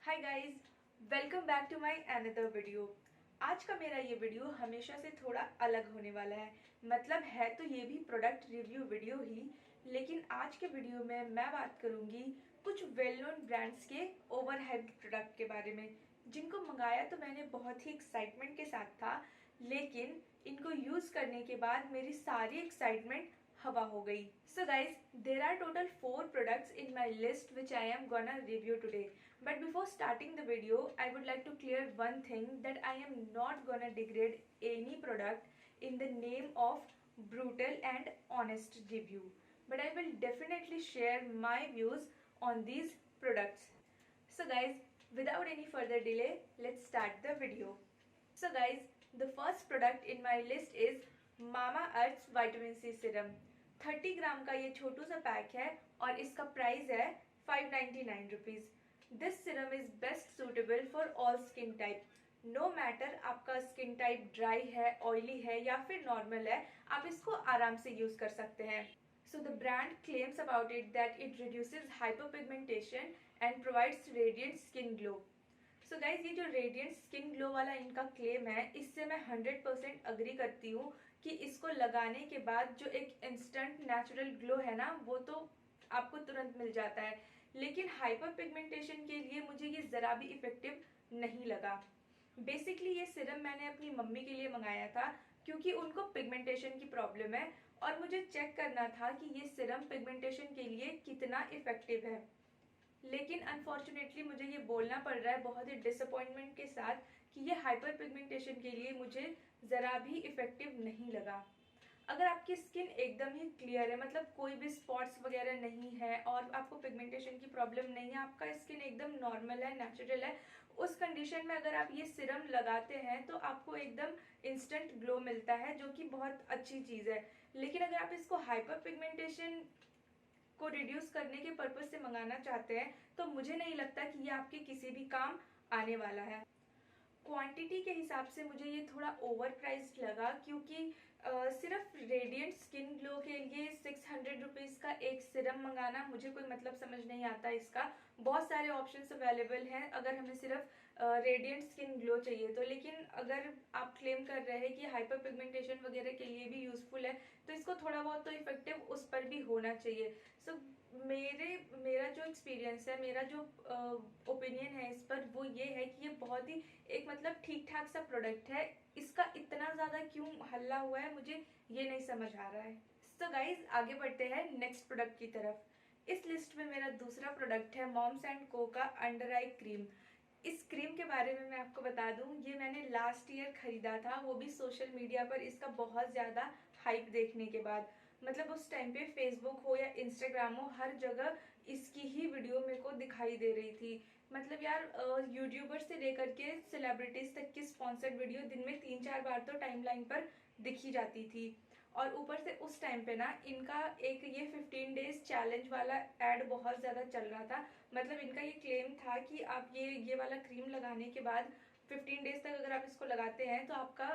Hi guys, welcome back to my another video. आज का मेरा ये वीडियो हमेशा से थोड़ा अलग होने वाला है। मतलब है तो ये भी प्रोडक्ट रिव्यू वीडियो ही, लेकिन आज के वीडियो में मैं बात करूंगी कुछ वेल नोन ब्रांड्स के ओवरहाइप्ड प्रोडक्ट के बारे में, जिनको मंगाया तो मैंने बहुत ही एक्साइटमेंट के साथ था, लेकिन इनको यूज करने के बाद मेरी सारी एक्साइटमेंट हवा हो गई। So guys, there are total 4 products in my list which I am gonna review today. But before starting the video, I would like to clear one thing, that I am not gonna degrade any product in the name of brutal and honest review. But I will definitely share my views on these products. So guys, without any further delay, let's start the video. So guys, the first product in my list is Mamaearth's Vitamin C Serum। 30 ग्राम का ये छोटू सा pack है और इसका price है 599 rupees. This serum is best suitable for all skin type. No matter आपका skin type dry है, oily है या फिर नॉर्मल है, आप इसको आराम से यूज कर सकते हैं। So the brand claims about it that it reduces hyperpigmentation and provides radiant skin glow. So guys, ये जो रेडियंट स्किन ग्लो वाला इनका क्लेम है, इससे मैं 100% अग्री करती हूँ कि इसको लगाने के बाद जो एक इंस्टेंट नेचुरल ग्लो है ना, वो तो आपको तुरंत मिल जाता है। लेकिन हाइपर पिगमेंटेशन के लिए मुझे ये जरा भी इफेक्टिव नहीं लगा। बेसिकली ये सिरम मैंने अपनी मम्मी के लिए मंगाया था, क्योंकि उनको पिगमेंटेशन की प्रॉब्लम है और मुझे चेक करना था कि ये सिरम पिगमेंटेशन के लिए कितना इफेक्टिव है। लेकिन अनफॉर्चुनेटली मुझे ये बोलना पड़ रहा है बहुत ही डिसअपॉइंटमेंट के साथ कि ये हाइपर पिगमेंटेशन के लिए मुझे ज़रा भी इफेक्टिव नहीं लगा। अगर आपकी स्किन एकदम ही क्लियर है, मतलब कोई भी स्पॉट्स वगैरह नहीं है और आपको पिगमेंटेशन की प्रॉब्लम नहीं है, आपका स्किन एकदम नॉर्मल है, नेचुरल है, उस कंडीशन में अगर आप ये सिरम लगाते हैं तो आपको एकदम इंस्टेंट ग्लो मिलता है, जो कि बहुत अच्छी चीज़ है। लेकिन अगर आप इसको हाइपर पिगमेंटेशन को रिड्यूस करने के पर्पज से मंगाना चाहते हैं तो मुझे नहीं लगता कि ये आपके किसी भी काम आने वाला है। क्वांटिटी के हिसाब से मुझे ये थोड़ा ओवर प्राइस्ड लगा, क्योंकि सिर्फ रेडियंट स्किन ग्लो के लिए 600 रुपीज़ का एक सिरम मंगाना मुझे कोई मतलब समझ नहीं आता। इसका बहुत सारे ऑप्शंस अवेलेबल हैं अगर हमें सिर्फ रेडियंट स्किन ग्लो चाहिए तो। लेकिन अगर आप क्लेम कर रहे हैं कि हाइपर पिगमेंटेशन वगैरह के लिए भी यूजफुल है, तो इसको थोड़ा बहुत तो इफेक्टिव उस पर भी होना चाहिए। सो मेरा जो एक्सपीरियंस है, मेरा जो ओपिनियन है इस पर, वो ये है कि ये बहुत ही एक मतलब ठीक ठाक सा प्रोडक्ट है। इसका इतना ज्यादा क्यों हल्ला हुआ है मुझे ये नहीं समझ आ रहा है। सो गाइज, आगे बढ़ते हैं नेक्स्ट प्रोडक्ट की तरफ। इस लिस्ट में मेरा दूसरा प्रोडक्ट है मॉम्स एंड को का अंडर आई क्रीम। इस क्रीम के बारे में मैं आपको बता दूं, ये मैंने लास्ट ईयर खरीदा था, वो भी सोशल मीडिया पर इसका बहुत ज़्यादा हाइप देखने के बाद। मतलब उस टाइम पे फेसबुक हो या इंस्टाग्राम हो, हर जगह इसकी ही वीडियो मेरे को दिखाई दे रही थी। मतलब यार, यूट्यूबर से लेकर के सेलिब्रिटीज तक की स्पॉन्सर्ड वीडियो दिन में 3-4 बार तो टाइमलाइन पर दिखी जाती थी। और ऊपर से उस टाइम पे ना इनका एक ये 15 डेज चैलेंज वाला एड बहुत ज़्यादा चल रहा था। मतलब इनका ये क्लेम था कि आप ये वाला क्रीम लगाने के बाद 15 डेज तक अगर आप इसको लगाते हैं तो आपका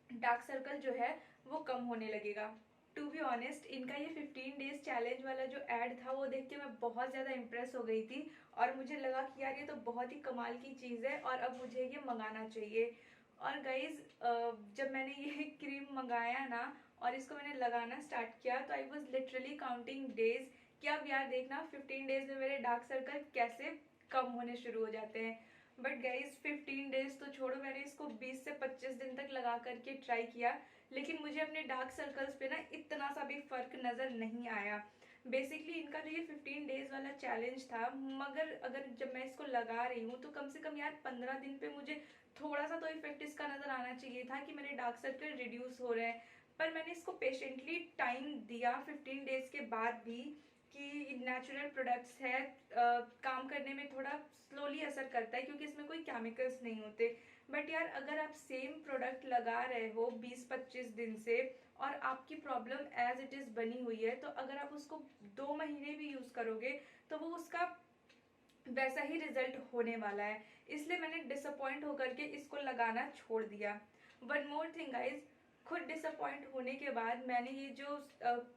डार्क सर्कल जो है वो कम होने लगेगा। टू बी ऑनेस्ट, इनका ये 15 डेज चैलेंज वाला जो एड था वो देख के मैं बहुत ज़्यादा इम्प्रेस हो गई थी और मुझे लगा कि यार ये तो बहुत ही कमाल की चीज़ है और अब मुझे ये मंगाना चाहिए। और गाइज, जब मैंने ये क्रीम मंगाया ना और इसको मैंने लगाना स्टार्ट किया तो I was literally counting days कि अब यार देखना 15 डेज में मेरे डार्क सर्कल कैसे कम होने शुरू हो जाते हैं। बट गाइज, 15 डेज तो छोड़ो, मैंने इसको 20 से 25 दिन तक लगा करके ट्राई किया, लेकिन मुझे अपने डार्क सर्कल्स पे ना इतना सा भी फर्क नजर नहीं आया। बेसिकली इनका जो ये 15 डेज वाला चैलेंज था, मगर अगर जब मैं इसको लगा रही हूँ तो कम से कम यार 15 दिन पे मुझे थोड़ा सा तो इफेक्ट इसका नजर आना चाहिए था कि मेरे डार्क सर्कल रिड्यूस हो रहे हैं। पर मैंने इसको पेशेंटली टाइम दिया 15 डेज के बाद भी कि नेचुरल प्रोडक्ट्स है, काम करने में थोड़ा स्लोली असर करता है क्योंकि इसमें कोई केमिकल्स नहीं होते। बट यार, अगर आप सेम प्रोडक्ट लगा रहे हो 20-25 दिन से और आपकी प्रॉब्लम एज इट इज बनी हुई है, तो अगर आप उसको 2 महीने भी यूज करोगे तो वो उसका वैसा ही रिजल्ट होने वाला है। इसलिए मैंने डिसअपॉइंट होकर के इसको लगाना छोड़ दिया। वन मोर थिंग गाइज, खुद डिसअपॉइंट होने के बाद मैंने ये जो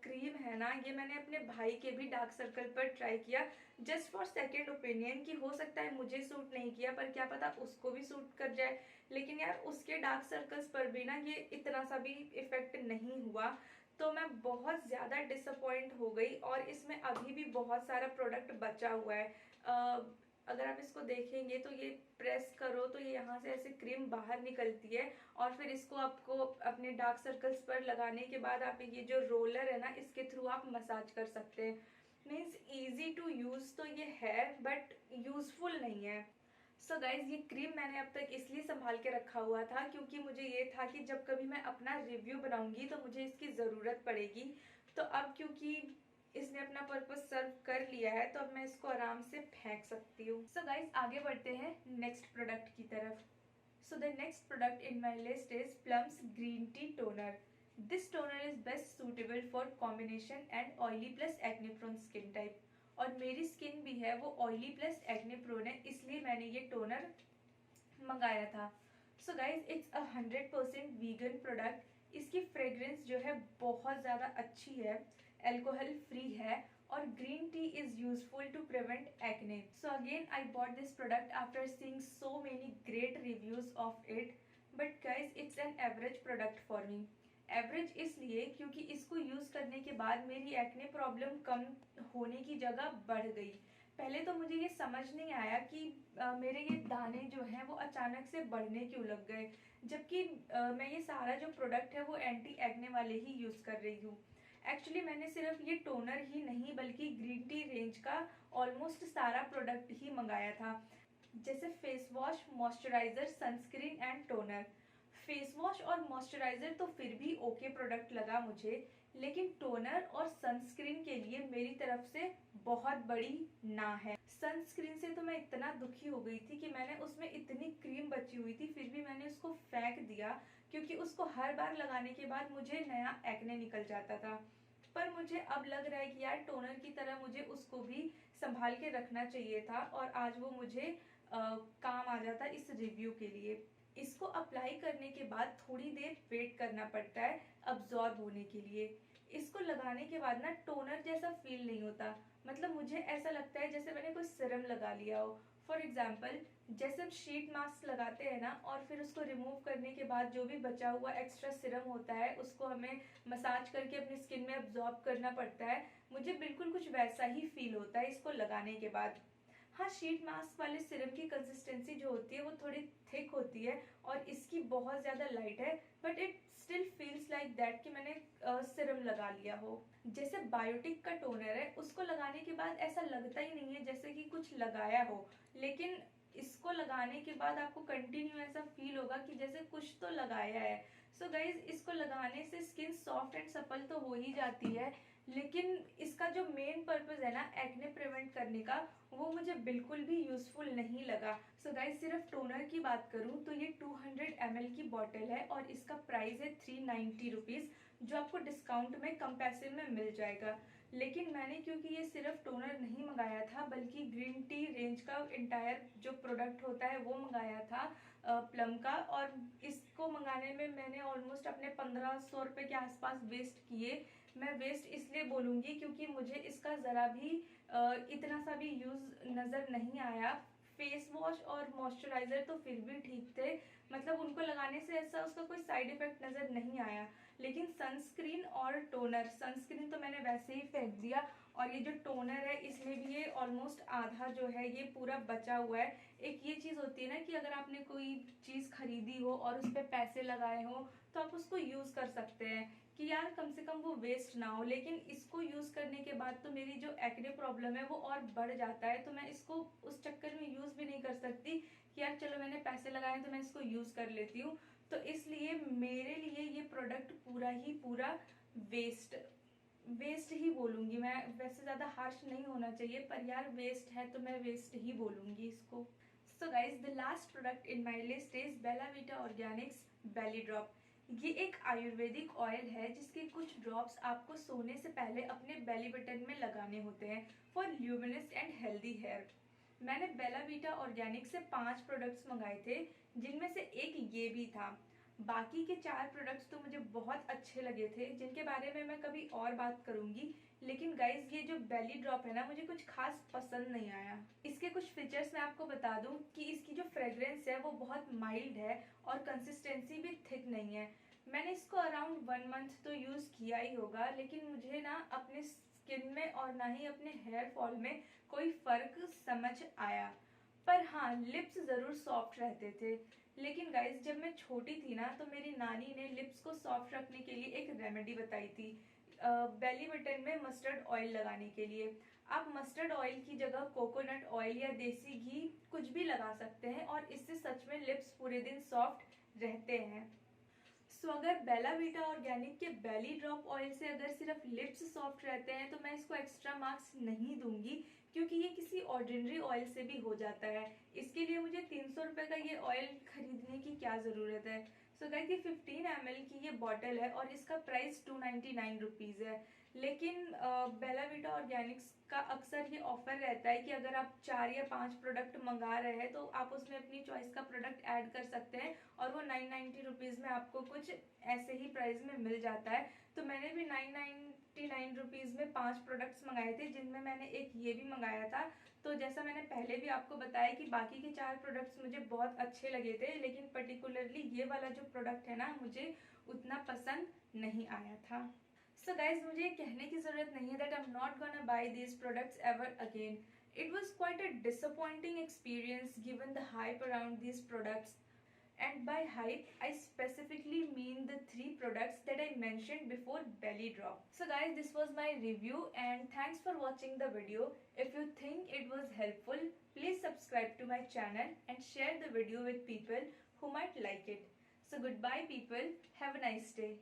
क्रीम है ना, ये मैंने अपने भाई के भी डार्क सर्कल पर ट्राई किया, जस्ट फॉर सेकेंड ओपिनियन, कि हो सकता है मुझे सूट नहीं किया पर क्या पता उसको भी सूट कर जाए। लेकिन यार उसके डार्क सर्कल्स पर भी ना ये इतना सा भी इफेक्ट नहीं हुआ। तो मैं बहुत ज़्यादा डिसअपॉइंट हो गई। और इसमें अभी भी बहुत सारा प्रोडक्ट बचा हुआ है। अगर आप इसको देखेंगे तो ये प्रेस करो तो ये यहाँ से ऐसे क्रीम बाहर निकलती है, और फिर इसको आपको अपने डार्क सर्कल्स पर लगाने के बाद आप ये जो रोलर है ना, इसके थ्रू आप मसाज कर सकते हैं। मीन्स ईजी टू यूज़ तो ये है बट यूज़फुल नहीं है। सो गाइज, ये क्रीम मैंने अब तक इसलिए संभाल के रखा हुआ था क्योंकि मुझे ये था कि जब कभी मैं अपना रिव्यू बनाऊंगी तो मुझे इसकी ज़रूरत पड़ेगी। तो अब क्योंकि इसने अपना पर्पस सर्व कर लिया है तो अब मैं इसको आराम से फेंक सकती हूँ। सो गाइज, आगे बढ़ते हैं नेक्स्ट प्रोडक्ट की तरफ। So the next product in my list is Plum's green tea toner. This toner is best suitable for combination and oily plus acne prone skin type. और मेरी स्किन भी है वो ऑयली प्लस एक्ने प्रोन है, इसलिए मैंने ये toner मंगाया था। So guys, it's 100% vegan product. इसकी फ्रेग्रेंस जो है बहुत ज़्यादा अच्छी है, अल्कोहल फ्री है, और green tea is useful to prevent acne. So again I bought this product after seeing so many great reviews of it, but guys it's an average product for me. Average इसलिए क्योंकि इसको use करने के बाद मेरी acne problem कम होने की जगह बढ़ गई। पहले तो मुझे ये समझ नहीं आया कि मेरे ये दाने जो हैं वो अचानक से बढ़ने क्यों लग गए, जबकि मैं ये सारा जो प्रोडक्ट है वो एंटी एक्ने वाले ही यूज़ कर रही हूँ। एक्चुअली मैंने सिर्फ ये टोनर ही नहीं बल्कि ग्रीन टी रेंज का ऑलमोस्ट सारा प्रोडक्ट ही मंगाया था, जैसे face wash, moisturiser, sunscreen and toner. Face wash और मॉइस्चराइजर तो फिर भी ओके प्रोडक्ट लगा मुझे, लेकिन टोनर और सनस्क्रीन के लिए मेरी तरफ से बहुत बड़ी ना है। सनस्क्रीन से तो मैं इतना दुखी हो गई थी कि मैंने उसमें इतनी क्रीम बची हुई थी फिर भी मैंने उसको फेंक दिया, क्योंकि उसको हर बार लगाने के बाद मुझे नया एक्ने निकल जाता था। पर मुझे अब लग रहा है कि यार टोनर की तरह मुझे उसको भी संभाल के रखना चाहिए था, और आज वो मुझे काम आ जाता इस रिव्यू के लिए। इसको अप्लाई करने के बाद थोड़ी देर वेट करना पड़ता है अब्जॉर्ब होने के लिए। इसको लगाने के बाद ना टोनर जैसा फील नहीं होता, मतलब मुझे ऐसा लगता है जैसे मैंने कोई सीरम लगा लिया हो। फॉर एग्जाम्पल, जैसे हम शीट मास्क लगाते हैं ना और फिर उसको रिमूव करने के बाद जो भी बचा हुआ एक्स्ट्रा सीरम होता है उसको हमें मसाज करके अपनी स्किन में अब्जॉर्ब करना पड़ता है, मुझे बिल्कुल कुछ वैसा ही फील होता है इसको लगाने के बाद। हाँ, शीट मास्क वाले सीरम की कंसिस्टेंसी जो होती है वो थोड़ी थिक होती है और इसकी बहुत ज़्यादा लाइट है, but it still feels like that कि मैंने सीरम लगा लिया हो। जैसे बायोटिक का टोनर है उसको लगाने के बाद ऐसा लगता ही नहीं है जैसे कि कुछ लगाया हो, लेकिन इसको लगाने के बाद आपको कंटिन्यू ऐसा फील होगा कि जैसे कुछ तो लगाया है। सो गाइज, इसको लगाने से स्किन सॉफ्ट एंड सपल तो हो ही जाती है, लेकिन इसका जो मेन पर्पस है ना एक्ने प्रिवेंट करने का, वो मुझे बिल्कुल भी यूजफुल नहीं लगा। सो गाइज, सिर्फ टोनर की बात करूँ तो ये 200 ml की बॉटल है और इसका प्राइस है 390 रुपीज़, जो आपको डिस्काउंट में कंपैसिव में मिल जाएगा। लेकिन मैंने क्योंकि ये सिर्फ टोनर नहीं मंगाया था बल्कि ग्रीन टी रेंज का इंटायर जो प्रोडक्ट होता है वो मंगाया था प्लम का, और इसको मंगाने में मैंने ऑलमोस्ट अपने 1500 रुपये के आसपास वेस्ट किए। मैं वेस्ट इसलिए बोलूँगी क्योंकि मुझे इसका ज़रा भी इतना सा भी यूज़ नज़र नहीं आया। फेस वॉश और मॉइस्चराइज़र तो फिर भी ठीक थे, मतलब उनको लगाने से ऐसा उसका कोई साइड इफ़ेक्ट नज़र नहीं आया, लेकिन सनस्क्रीन और टोनर, सनस्क्रीन तो मैंने वैसे ही फेंक दिया, और ये जो टोनर है इसमें भी ये ऑलमोस्ट आधा जो है ये पूरा बचा हुआ है। एक ये चीज़ होती है ना कि अगर आपने कोई चीज़ खरीदी हो और उस पर पैसे लगाए हो तो आप उसको यूज़ कर सकते हैं कि यार कम से कम वो वेस्ट ना हो, लेकिन इसको यूज़ करने के बाद तो मेरी जो एक्ने प्रॉब्लम है वो और बढ़ जाता है, तो मैं इसको उस चक्कर में यूज़ भी नहीं कर सकती कि यार चलो मैंने पैसे लगाए तो मैं इसको यूज़ कर लेती हूँ। तो इसलिए मेरे लिए ये प्रोडक्ट पूरा ही पूरा वेस्ट वेस्ट ही बोलूँगी मैं। वैसे ज़्यादा हार्श नहीं होना चाहिए पर यार वेस्ट है तो मैं वेस्ट ही बोलूँगी इसको। So guys, the last product in my list is Bella Vita Organics belly drop. ये एक आयुर्वेदिक ऑयल है जिसके कुछ ड्रॉप्स आपको सोने से पहले अपने बेली बटन में लगाने होते हैं for luminous and healthy hair. मैंने बेला वीटा ऑर्गेनिक से 5 प्रोडक्ट्स मंगाए थे जिनमें से एक ये भी था। बाकी के 4 प्रोडक्ट्स तो मुझे बहुत अच्छे लगे थे, जिनके बारे में मैं कभी और बात करूंगी। लेकिन गाइज ये जो बेली ड्रॉप है ना, मुझे कुछ खास पसंद नहीं आया। इसके कुछ फीचर्स मैं आपको बता दूं कि इसकी जो फ्रेग्रेंस है वो बहुत माइल्ड है और कंसिस्टेंसी भी थिक नहीं है। मैंने इसको अराउंड 1 मंथ तो यूज़ किया ही होगा, लेकिन मुझे ना अपने स्किन में और ना ही अपने हेयर फॉल में कोई फ़र्क समझ आया। पर हाँ, लिप्स ज़रूर सॉफ्ट रहते थे। लेकिन गाइज जब मैं छोटी थी ना, तो मेरी नानी ने लिप्स को सॉफ्ट रखने के लिए एक रेमेडी बताई थी, बेली बटन में मस्टर्ड ऑयल लगाने के लिए। आप मस्टर्ड ऑयल की जगह कोकोनट ऑयल या देसी घी कुछ भी लगा सकते हैं और इससे सच में लिप्स पूरे दिन सॉफ्ट रहते हैं। सो अगर बेला वीटा ऑर्गेनिक के बेली ड्रॉप ऑयल से अगर सिर्फ लिप्स सॉफ्ट रहते हैं तो मैं इसको एक्स्ट्रा मार्क्स नहीं दूंगी, क्योंकि ये किसी ऑर्डिनरी ऑयल से भी हो जाता है। इसके लिए मुझे 300 रुपये का ये ऑयल खरीदने की क्या ज़रूरत है। सो गाइस ये 15 ml की ये बॉटल है और इसका प्राइस 299 रुपीज़ है। लेकिन बेला वीटा ऑर्गेनिक्स का अक्सर ये ऑफर रहता है कि अगर आप 4 या 5 प्रोडक्ट मंगा रहे हैं तो आप उसमें अपनी चॉइस का प्रोडक्ट ऐड कर सकते हैं और वो 990 रुपीज़ में आपको कुछ ऐसे ही प्राइस में मिल जाता है। तो मैंने भी 999 रुपीज़ में 5 प्रोडक्ट्स मंगाए थे, जिनमें मैंने एक ये भी मंगाया था। तो जैसा मैंने पहले भी आपको बताया कि बाकी के 4 प्रोडक्ट्स मुझे बहुत अच्छे लगे थे, लेकिन पर्टिकुलरली ये वाला जो प्रोडक्ट है ना, मुझे उतना पसंद नहीं आया था। सो गाइज मुझे ये कहने की ज़रूरत नहीं है that I am not gonna buy these products ever again. It was quite a disappointing experience given the hype around these products. And by hype, I specifically mean the 3 products that I mentioned before Belly Drop. So guys, this was my review and thanks for watching the video. If you think it was helpful, please subscribe to my channel and share the video with people who might like it. So goodbye people, have a nice day.